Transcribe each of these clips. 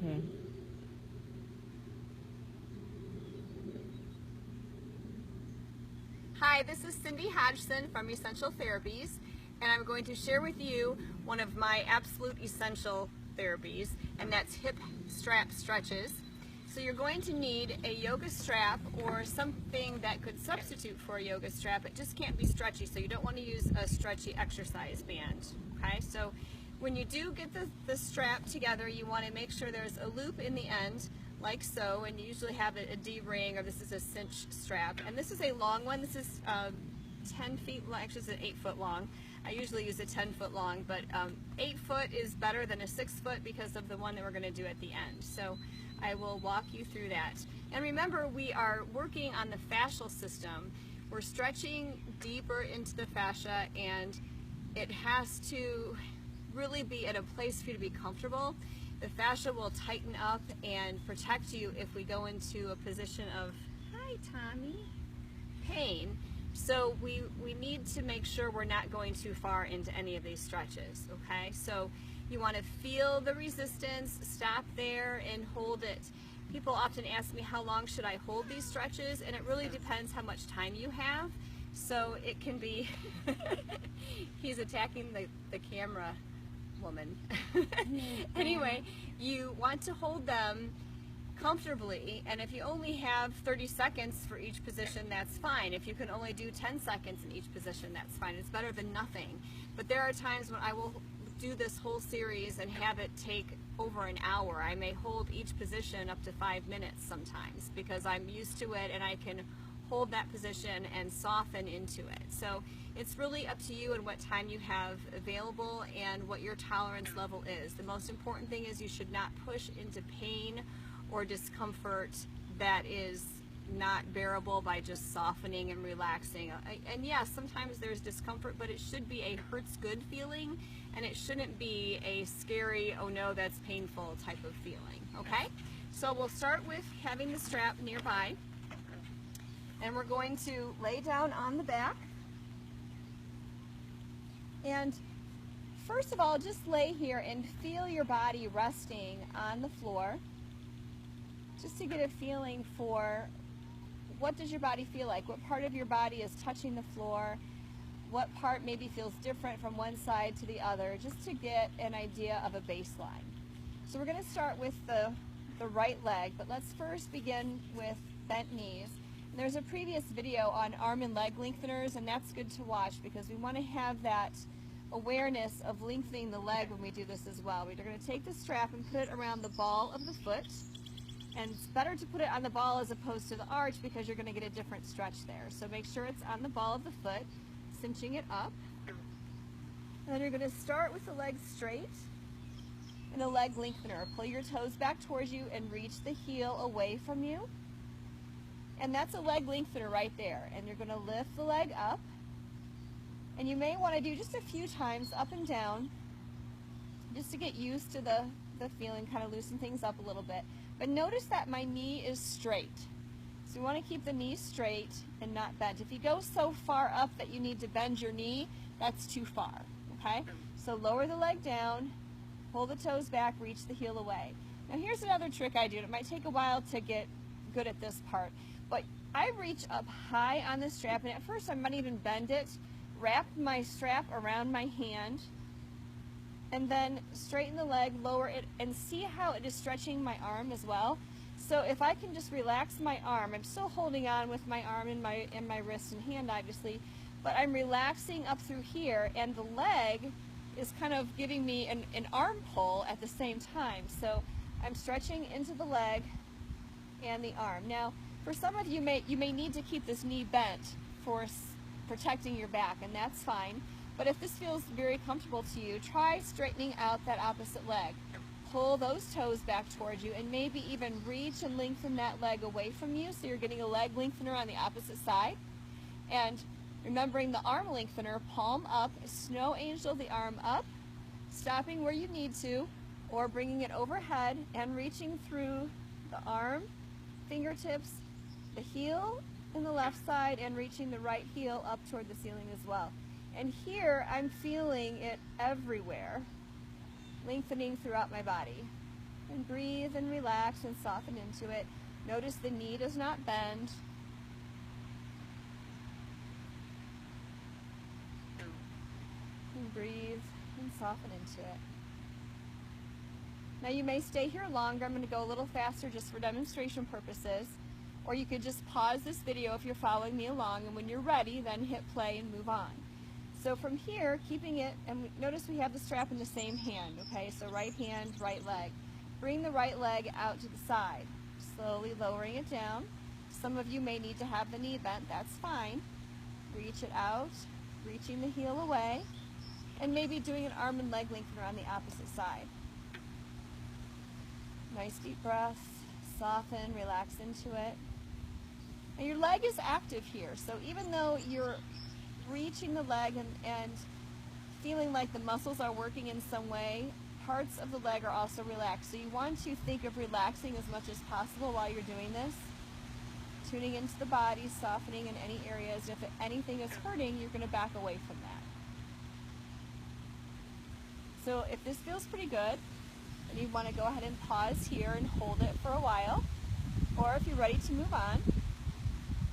Okay. Hi, this is Cindy Hodgson from Essential Therapies, and I'm going to share with you one of my absolute essential therapies, and that's hip strap stretches. So you're going to need a yoga strap or something that could substitute for a yoga strap. It just can't be stretchy, so you don't want to use a stretchy exercise band. Okay, so when you do get the strap together, you want to make sure there's a loop in the end, like so, and you usually have a D-ring, or this is a cinch strap. And this is a long one. This is 10 feet long, actually it's an 8 foot long. I usually use a 10 foot long, but 8 foot is better than a 6 foot because of the one that we're going to do at the end. So I will walk you through that. And remember, we are working on the fascial system. We're stretching deeper into the fascia, and it has to really be at a place for you to be comfortable. The fascia will tighten up and protect you if we go into a position of, hi Tommy, pain. So we need to make sure we're not going too far into any of these stretches, okay? So you want to feel the resistance, stop there and hold it. People often ask me, how long should I hold these stretches? And it really depends how much time you have. So it can be, he's attacking the camera woman. Anyway, you want to hold them comfortably, and if you only have 30 seconds for each position, that's fine. If you can only do 10 seconds in each position, that's fine. It's better than nothing. But there are times when I will do this whole series and have it take over an hour. I may hold each position up to 5 minutes sometimes because I'm used to it and I can hold that position and soften into it. So it's really up to you and what time you have available and what your tolerance level is. The most important thing is you should not push into pain or discomfort that is not bearable by just softening and relaxing. And yes, sometimes there's discomfort, but it should be a hurts good feeling, and it shouldn't be a scary, oh no, that's painful type of feeling, okay? So we'll start with having the strap nearby, and we're going to lay down on the back. And first of all, just lay here and feel your body resting on the floor, just to get a feeling for what does your body feel like, what part of your body is touching the floor, what part maybe feels different from one side to the other, just to get an idea of a baseline. So we're going to start with the right leg, but let's first begin with bent knees. And there's a previous video on arm and leg lengtheners, and that's good to watch because we want to have that awareness of lengthening the leg when we do this as well. We're going to take the strap and put it around the ball of the foot. And it's better to put it on the ball as opposed to the arch because you're going to get a different stretch there. So make sure it's on the ball of the foot, cinching it up. And then you're going to start with the leg straight and a leg lengthener. Pull your toes back towards you and reach the heel away from you. And that's a leg lengthener right there. And you're going to lift the leg up. And you may want to do just a few times up and down just to get used to the feeling, kind of loosen things up a little bit. But notice that my knee is straight. So you want to keep the knee straight and not bent. If you go so far up that you need to bend your knee, that's too far, okay? So lower the leg down, pull the toes back, reach the heel away. Now here's another trick I do. It might take a while to get good at this part, but I reach up high on the strap, and at first I might even bend it, wrap my strap around my hand, and then straighten the leg, lower it, and see how it is stretching my arm as well. So if I can just relax my arm, I'm still holding on with my arm and my wrist and hand obviously, but I'm relaxing up through here, and the leg is kind of giving me an arm pull at the same time. So I'm stretching into the leg and the arm. Now, for some of you, you may need to keep this knee bent for protecting your back, and that's fine. But if this feels very comfortable to you, try straightening out that opposite leg. Pull those toes back towards you and maybe even reach and lengthen that leg away from you so you're getting a leg lengthener on the opposite side. And remembering the arm lengthener, palm up, snow angel the arm up, stopping where you need to, or bringing it overhead and reaching through the arm, fingertips, the heel in the left side, and reaching the right heel up toward the ceiling as well. And here I'm feeling it everywhere, lengthening throughout my body. And breathe and relax and soften into it. Notice the knee does not bend. And breathe and soften into it. Now you may stay here longer. I'm going to go a little faster just for demonstration purposes. Or you could just pause this video if you're following me along, and when you're ready, then hit play and move on. So from here, keeping it, and notice we have the strap in the same hand, okay? So right hand, right leg. Bring the right leg out to the side, slowly lowering it down. Some of you may need to have the knee bent, that's fine. Reach it out, reaching the heel away, and maybe doing an arm and leg lengthener on the opposite side. Nice deep breath, soften, relax into it. And your leg is active here, so even though you're reaching the leg and feeling like the muscles are working in some way, parts of the leg are also relaxed. So you want to think of relaxing as much as possible while you're doing this. Tuning into the body, softening in any areas. If anything is hurting, you're going to back away from that. So if this feels pretty good, then you want to go ahead and pause here and hold it for a while. Or if you're ready to move on,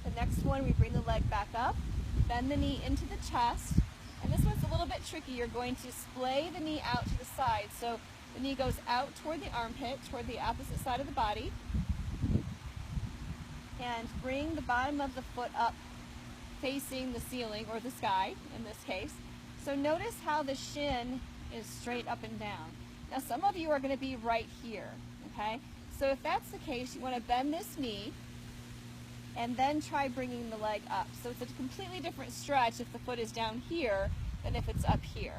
the next one, we bring the leg back up, bend the knee into the chest. And this one's a little bit tricky. You're going to splay the knee out to the side. So the knee goes out toward the armpit, toward the opposite side of the body. And bring the bottom of the foot up, facing the ceiling, or the sky in this case. So notice how the shin is straight up and down. Now some of you are going to be right here, okay? So if that's the case, you want to bend this knee and then try bringing the leg up. So it's a completely different stretch if the foot is down here than if it's up here.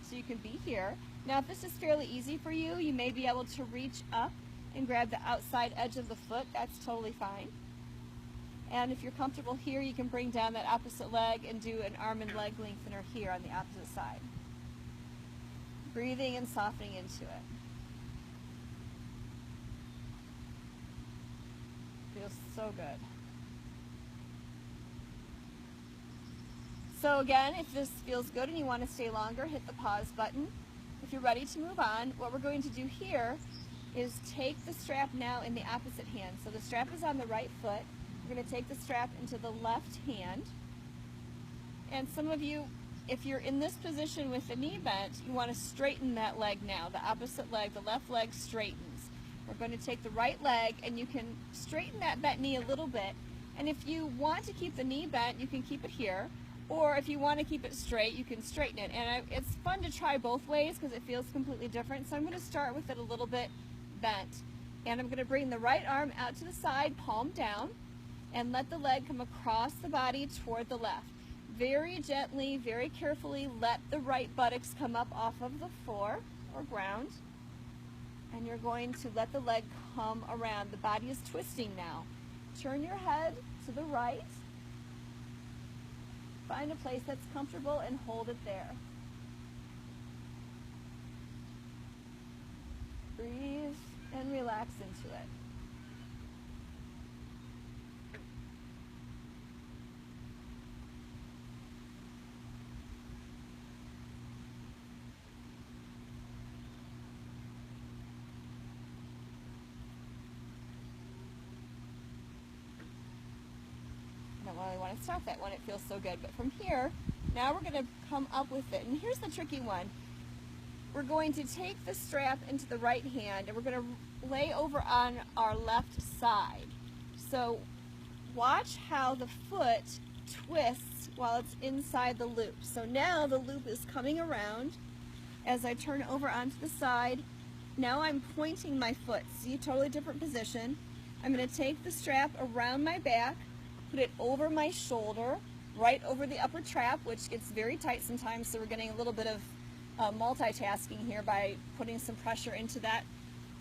So you can be here. Now if this is fairly easy for you, you may be able to reach up and grab the outside edge of the foot. That's totally fine. And if you're comfortable here, you can bring down that opposite leg and do an arm and leg lengthener here on the opposite side. Breathing and softening into it. Feels so good. So again, if this feels good and you want to stay longer, hit the pause button. If you're ready to move on, what we're going to do here is take the strap now in the opposite hand. So the strap is on the right foot. We're going to take the strap into the left hand. And some of you, if you're in this position with the knee bent, you want to straighten that leg now. The opposite leg, the left leg straightens. We're going to take the right leg, and you can straighten that bent knee a little bit. And if you want to keep the knee bent, you can keep it here. Or if you want to keep it straight, you can straighten it. And it's fun to try both ways because it feels completely different. So I'm going to start with it a little bit bent. And I'm going to bring the right arm out to the side, palm down, and let the leg come across the body toward the left. Very gently, very carefully, let the right buttocks come up off of the floor or ground. And you're going to let the leg come around. The body is twisting now. Turn your head to the right. Find a place that's comfortable and hold it there. Breathe and relax into it. I don't really want to start that when it feels so good, but from here, now we're going to come up with it. And here's the tricky one. We're going to take the strap into the right hand, and we're going to lay over on our left side. So watch how the foot twists while it's inside the loop. So now the loop is coming around as I turn over onto the side. Now I'm pointing my foot. See, totally different position. I'm going to take the strap around my back, put it over my shoulder, right over the upper trap, which gets very tight sometimes, so we're getting a little bit of multitasking here by putting some pressure into that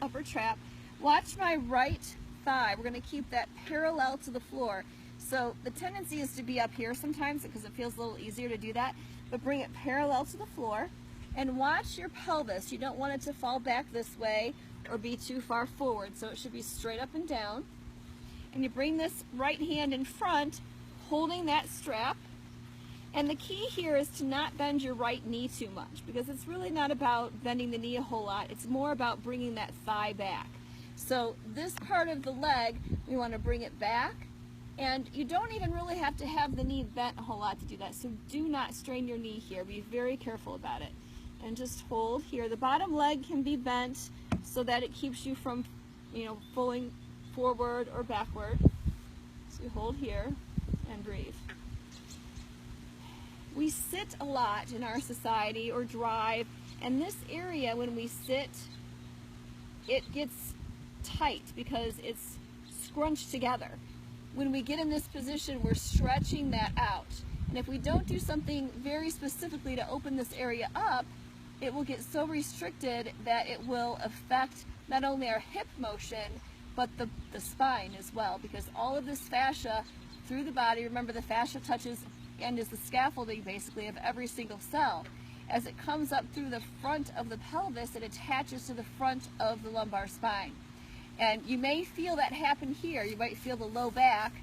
upper trap. Watch my right thigh. We're going to keep that parallel to the floor. So the tendency is to be up here sometimes because it feels a little easier to do that, but bring it parallel to the floor. And watch your pelvis. You don't want it to fall back this way or be too far forward, so it should be straight up and down. And you bring this right hand in front, holding that strap, And the key here is to not bend your right knee too much, because it's really not about bending the knee a whole lot. It's more about bringing that thigh back. So this part of the leg, we want to bring it back. And you don't even really have to have the knee bent a whole lot to do that. So do not strain your knee here. Be very careful about it. And just hold here. The bottom leg can be bent so that it keeps you from, pulling forward or backward. So you hold here and breathe. We sit a lot in our society or drive, and this area, when we sit, it gets tight because it's scrunched together. When we get in this position, we're stretching that out. And if we don't do something very specifically to open this area up, it will get so restricted that it will affect not only our hip motion, but the spine as well, because all of this fascia through the body, remember the fascia touches and is the scaffolding basically of every single cell. As it comes up through the front of the pelvis, it attaches to the front of the lumbar spine. And you may feel that happen here. You might feel the low back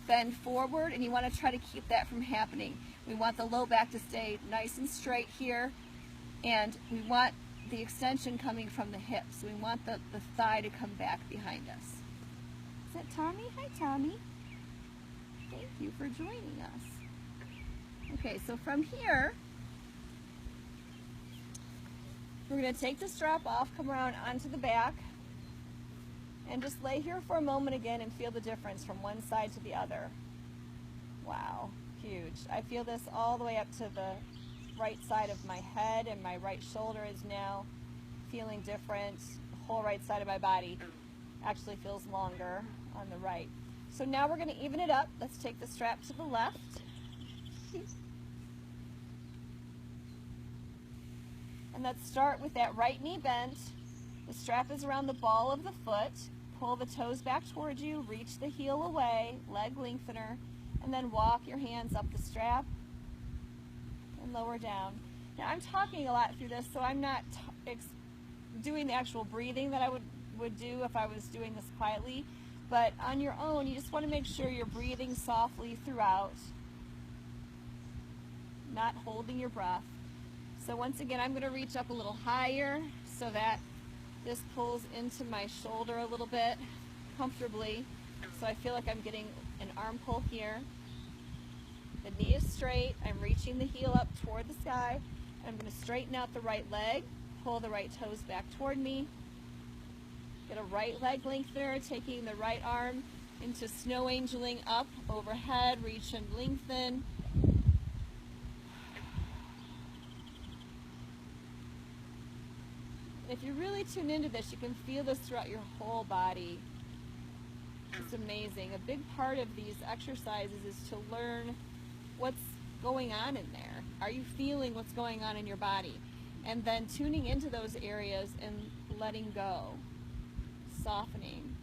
bend forward, and you want to try to keep that from happening. We want the low back to stay nice and straight here, and we want the extension coming from the hips. So we want the thigh to come back behind us. Is that Tommy? Hi, Tommy. Thank you for joining us. Okay, so from here, we're going to take the strap off, come around onto the back, and just lay here for a moment again and feel the difference from one side to the other. Wow, huge. I feel this all the way up to the right side of my head, and my right shoulder is now feeling different. The whole right side of my body actually feels longer on the right. So now we're going to even it up. Let's take the strap to the left. And let's start with that right knee bent. The strap is around the ball of the foot. Pull the toes back towards you, reach the heel away, leg lengthener, and then walk your hands up the strap and lower down. Now I'm talking a lot through this, so I'm not doing the actual breathing that I would do if I was doing this quietly, but on your own, you just want to make sure you're breathing softly throughout, not holding your breath. So once again, I'm going to reach up a little higher so that this pulls into my shoulder a little bit comfortably. So I feel like I'm getting an arm pull here. The knee is straight. I'm reaching the heel up toward the sky. I'm going to straighten out the right leg, pull the right toes back toward me. Get a right leg lengthener, taking the right arm into snow angeling up overhead, reach and lengthen. If you really tune into this, you can feel this throughout your whole body. It's amazing. A big part of these exercises is to learn what's going on in there. Are you feeling what's going on in your body? And then tuning into those areas and letting go, softening.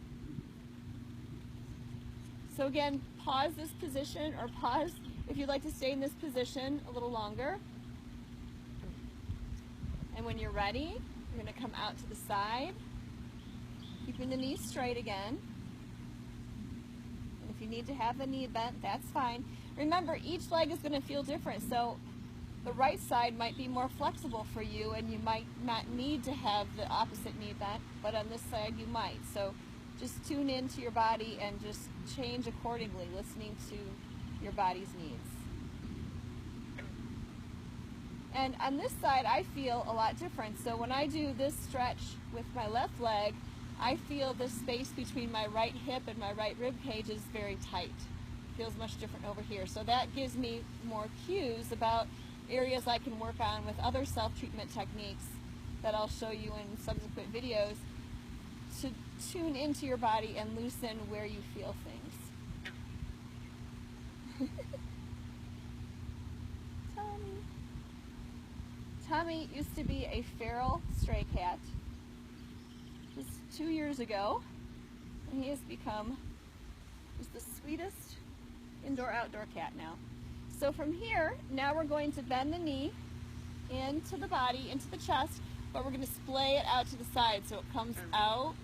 So again, pause this position, or pause if you'd like to stay in this position a little longer. And when you're ready, you're going to come out to the side, keeping the knees straight again. And if you need to have the knee bent, that's fine. Remember, each leg is going to feel different, so the right side might be more flexible for you, and you might not need to have the opposite knee bent, but on this side you might. So just tune into your body and just change accordingly, listening to your body's needs. And on this side, I feel a lot different. So when I do this stretch with my left leg, I feel the space between my right hip and my right rib cage is very tight. It feels much different over here. So that gives me more cues about areas I can work on with other self-treatment techniques that I'll show you in subsequent videos to tune into your body and loosen where you feel things. Tommy used to be a feral stray cat just 2 years ago, and he has become just the sweetest indoor-outdoor cat now. So from here, now we're going to bend the knee into the body, into the chest, but we're going to splay it out to the side so it comes out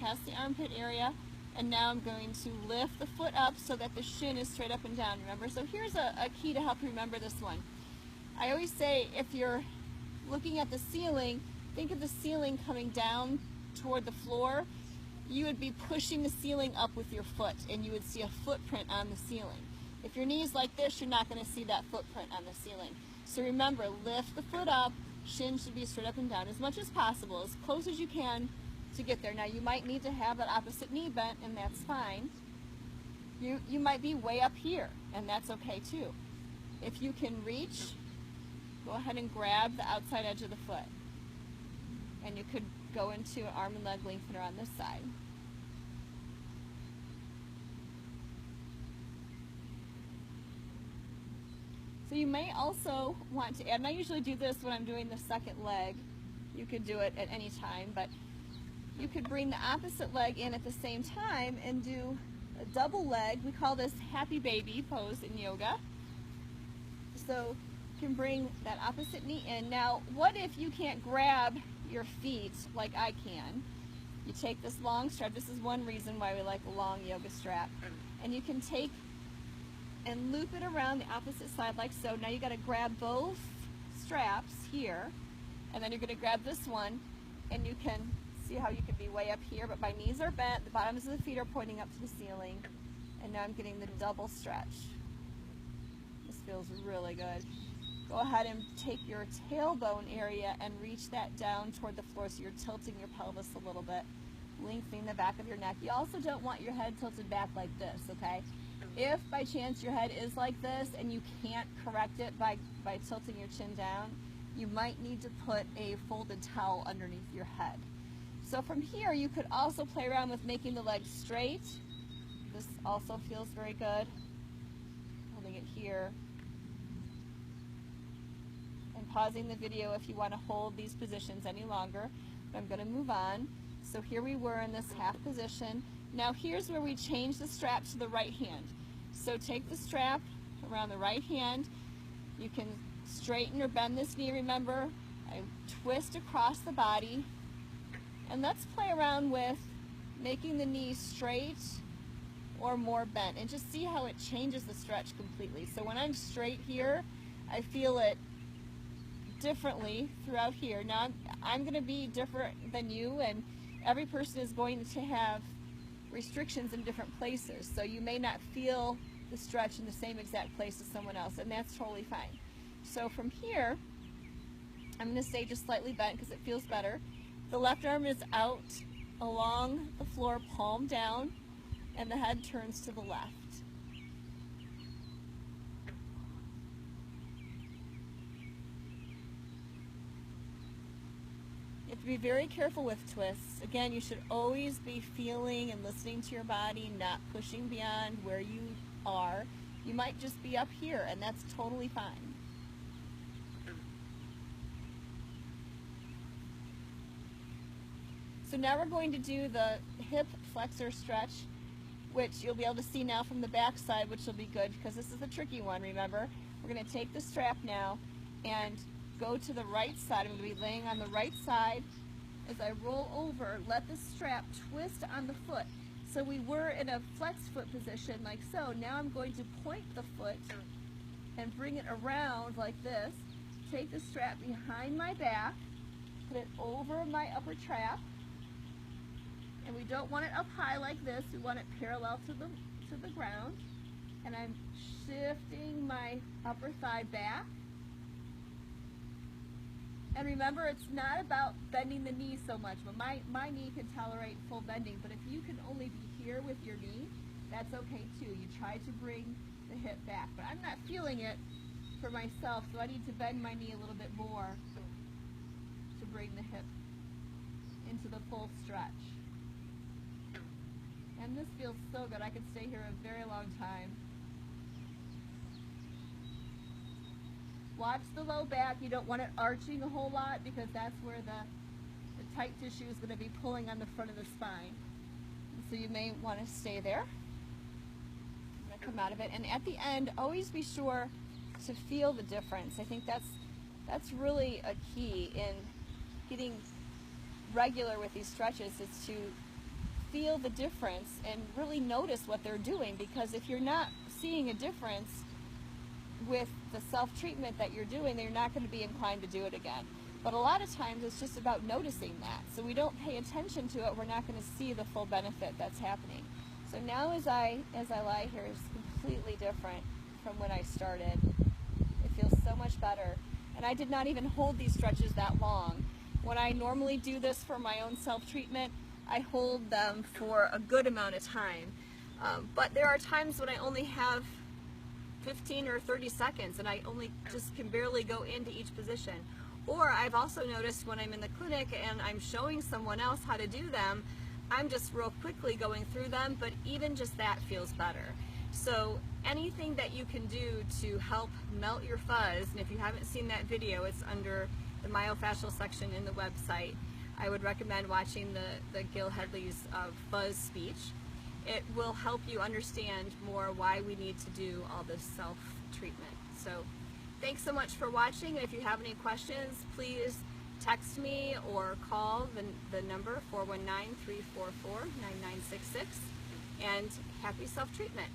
past the armpit area, And now I'm going to lift the foot up so that the shin is straight up and down, remember? So here's a key to help you remember this one. I always say if you're looking at the ceiling, think of the ceiling coming down toward the floor. You would be pushing the ceiling up with your foot, and you would see a footprint on the ceiling. If your knee is like this, you're not going to see that footprint on the ceiling. So remember, lift the foot up, shin should be straight up and down as much as possible, as close as you can to get there. Now you might need to have that opposite knee bent, and that's fine. You might be way up here, and that's okay too. If you can reach, go ahead and grab the outside edge of the foot. And you could go into an arm and leg lengthener on this side. So you may also want to add, and I usually do this when I'm doing the second leg. You could do it at any time, but you could bring the opposite leg in at the same time and do a double leg. We call this happy baby pose in yoga. So you can bring that opposite knee in. Now, what if you can't grab your feet like I can? You take this long strap. This is one reason why we like a long yoga strap. And you can take and loop it around the opposite side like so. Now you got to grab both straps here, and then you're going to grab this one, and you can see how you can be way up here, but my knees are bent, the bottoms of the feet are pointing up to the ceiling, and now I'm getting the double stretch. This feels really good. Go ahead and take your tailbone area and reach that down toward the floor so you're tilting your pelvis a little bit, lengthening the back of your neck. You also don't want your head tilted back like this, okay? If by chance your head is like this and you can't correct it by tilting your chin down, you might need to put a folded towel underneath your head. So from here, you could also play around with making the legs straight. This also feels very good. Holding it here. And pausing the video if you want to hold these positions any longer. But I'm going to move on. So here we were in this half position. Now here's where we change the strap to the right hand. So take the strap around the right hand. You can straighten or bend this knee, remember. I twist across the body. And let's play around with making the knee straight or more bent, and just see how it changes the stretch completely. So when I'm straight here, I feel it differently throughout here. Now I'm going to be different than you, and every person is going to have restrictions in different places. So you may not feel the stretch in the same exact place as someone else, and that's totally fine. So from here, I'm going to stay just slightly bent because it feels better. The left arm is out along the floor, palm down, and the head turns to the left. You have to be very careful with twists. Again, you should always be feeling and listening to your body, not pushing beyond where you are. You might just be up here, and that's totally fine. So now we're going to do the hip flexor stretch, which you'll be able to see now from the back side, which will be good because this is the tricky one, remember. We're going to take the strap now and go to the right side. I'm going to be laying on the right side. As I roll over, let the strap twist on the foot. So we were in a flex foot position like so. Now I'm going to point the foot and bring it around like this. Take the strap behind my back, put it over my upper trap. And we don't want it up high like this. We want it parallel to the ground. And I'm shifting my upper thigh back. And remember, it's not about bending the knee so much, but my knee can tolerate full bending. But if you can only be here with your knee, that's okay too. You try to bring the hip back. But I'm not feeling it for myself, so I need to bend my knee a little bit more to bring the hip into the full stretch. And this feels so good. I could stay here a very long time. Watch the low back. You don't want it arching a whole lot because that's where the tight tissue is going to be pulling on the front of the spine. And so you may want to stay there. I'm going to come out of it. And at the end, always be sure to feel the difference. I think that's really a key in getting regular with these stretches, is to feel the difference and really notice what they're doing, because if you're not seeing a difference with the self-treatment that you're doing, then you're not going to be inclined to do it again. But a lot of times it's just about noticing that. So we don't pay attention to it, we're not going to see the full benefit that's happening. So now as I lie here, it's completely different from when I started. It feels so much better. And I did not even hold these stretches that long. When I normally do this for my own self-treatment, I hold them for a good amount of time. But there are times when I only have 15 or 30 seconds and I only just can barely go into each position. Or I've also noticed when I'm in the clinic and I'm showing someone else how to do them, I'm just real quickly going through them, but even just that feels better. So anything that you can do to help melt your fuzz, and if you haven't seen that video, it's under the myofascial section in the website. I would recommend watching the Gil Hedley's fuzz speech. It will help you understand more why we need to do all this self-treatment. So thanks so much for watching. If you have any questions, please text me or call the number 419-344-9966, and happy self-treatment.